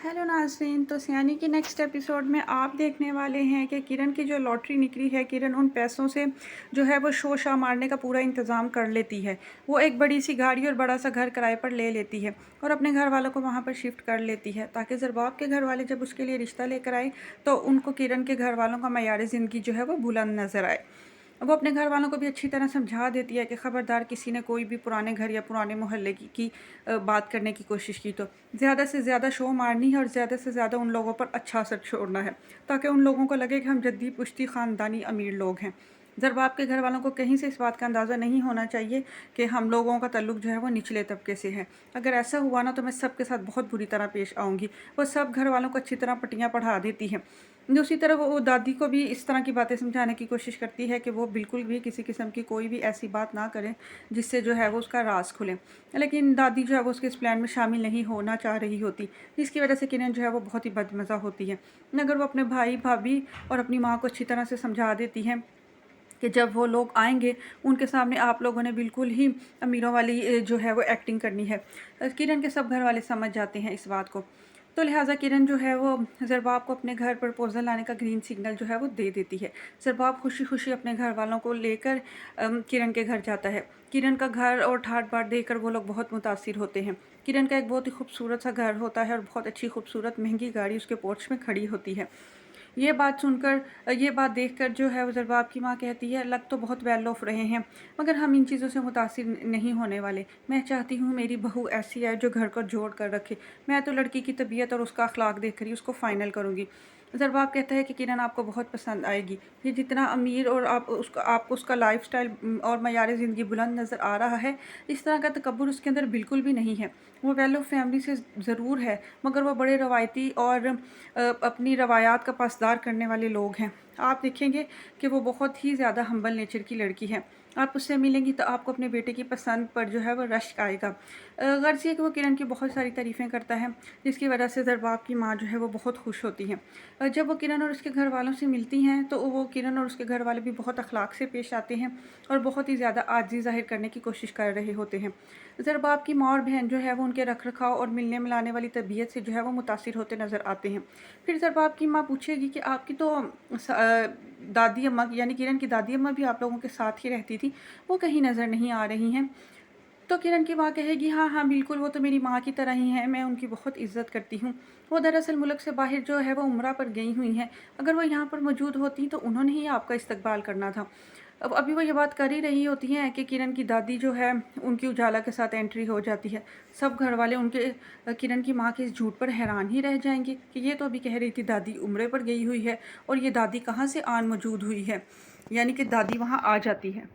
Hello नाज़रीन। तो सियानी की नेक्स्ट एपिसोड में आप देखने वाले हैं कि किरण की जो लॉटरी निकली है, किरण उन पैसों से जो है वो शोशा मारने का पूरा इंतज़ाम कर लेती है। वो एक बड़ी सी गाड़ी और बड़ा सा घर किराए पर ले लेती है और अपने घर वालों को वहाँ पर शिफ्ट कर लेती है, ताकि ज़रबाब के घर वाले जब उसके लिए रिश्ता लेकर आए तो उनको किरण के घर वालों का मयार ज़िंदगी जो है वो बुलंद नज़र आए। वो अपने घर वालों को भी अच्छी तरह समझा देती है कि ख़बरदार किसी ने कोई भी पुराने घर या पुराने मोहल्ले की बात करने की कोशिश की तो ज़्यादा से ज़्यादा शो मारनी है और ज़्यादा से ज़्यादा उन लोगों पर अच्छा असर छोड़ना है, ताकि उन लोगों को लगे कि हम जद्दी पुश्ती ख़ानदानी अमीर लोग हैं। ज़रबाब के घर वालों को कहीं से इस बात का अंदाज़ा नहीं होना चाहिए कि हम लोगों का ताल्लुक जो है वो निचले तबके से है। अगर ऐसा हुआ ना तो मैं सब के साथ बहुत बुरी तरह पेश आऊँगी। वो सब घर वालों को अच्छी तरह पट्टियाँ पढ़ा देती है। दूसरी तरफ वो दादी को भी इस तरह की बातें समझाने की कोशिश करती है कि वो बिल्कुल भी किसी किस्म की कोई भी ऐसी बात ना करें जिससे जो है वो उसका राज खुले। लेकिन दादी जो है वो उसके इस प्लान में शामिल नहीं होना चाह रही होती, जिसकी वजह से किरण जो है वो बहुत ही बदमज़ा होती है। मगर वो अपने भाई भाभी और अपनी माँ को अच्छी तरह से समझा देती है कि जब वो लोग आएंगे उनके सामने आप लोगों ने बिल्कुल ही अमीरों वाली जो है वो एक्टिंग करनी है। किरण के सब घर वाले समझ जाते हैं इस बात को। तो लिहाजा किरण जो है वो ज़रबाब को अपने घर प्रपोज़ल लाने का ग्रीन सिग्नल जो है वो दे देती है। ज़रबाब खुशी खुशी अपने घर वालों को लेकर किरण के घर जाता है। किरण का घर और ठाट बाट देखकर वो लोग बहुत मुतासिर होते हैं। किरण का एक बहुत ही खूबसूरत सा घर होता है और बहुत अच्छी खूबसूरत महंगी गाड़ी उसके पोर्च में खड़ी होती है। ये बात देखकर जो है वो ज़रबाब की माँ कहती है, लग तो बहुत वेल ऑफ रहे हैं, मगर हम इन चीज़ों से मुतासिर नहीं होने वाले। मैं चाहती हूँ मेरी बहू ऐसी है जो घर को जोड़ कर रखे। मैं तो लड़की की तबीयत और उसका अखलाक देख कर ही उसको फ़ाइनल करूँगी। ज़रबाब कहता है कि किरण आपको बहुत पसंद आएगी। ये जितना अमीर और आपको उसका लाइफ़स्टाइल और मयार ज़िंदगी बुलंद नज़र आ रहा है, इस तरह का तकब्बुर उसके अंदर बिल्कुल भी नहीं है। वो वेल ऑफ फैमिली से ज़रूर है, मगर वो बड़े रवायती और अपनी रवायात का पासदार करने वाले लोग हैं। आप देखेंगे कि वो बहुत ही ज़्यादा हम्बल नेचर की लड़की है। आप उससे मिलेंगी तो आपको अपने बेटे की पसंद पर जो है वो रश्क आएगा। गर्ज़ ये कि वो किरण की बहुत सारी तारीफ़ें करता है, जिसकी वजह से ज़रबाब की माँ जो है वो बहुत खुश होती है। जब वो किरण और उसके घर वालों से मिलती हैं तो वो किरण और उसके घर वाले भी बहुत अखलाक से पेश आते हैं और बहुत ही ज़्यादा आज़ी ज़ाहिर करने की कोशिश कर रहे होते हैं। ज़रबाब की माँ और बहन जो है वो उनके रख रखाव और मिलने मिलाने वाली तबीयत से जो है वो मुतासिर होते नज़र आते हैं। फिर ज़रबाब की माँ पूछेगी कि आपकी तो दादी अम्मा यानी किरण की दादी अम्मा भी आप लोगों के साथ ही रहती थी, वो कहीं नज़र नहीं आ रही हैं। तो किरण की माँ कहेगी, हाँ हाँ बिल्कुल, वो तो मेरी माँ की तरह ही हैं, मैं उनकी बहुत इज़्ज़त करती हूँ। वो दरअसल मुल्क से बाहर जो है वो उम्रा पर गई हुई हैं। अगर वो यहाँ पर मौजूद होती तो उन्होंने ही आपका इस्तकबाल करना था। अब अभी वो ये बात कर ही रही होती हैं कि किरण की दादी जो है उनकी उजाला के साथ एंट्री हो जाती है। सब घर वाले उनके किरण की माँ के इस झूठ पर हैरान ही रह जाएंगे कि ये तो अभी कह रही थी दादी उम्रे पर गई हुई है और ये दादी कहाँ से आन मौजूद हुई है, यानी कि दादी वहाँ आ जाती है।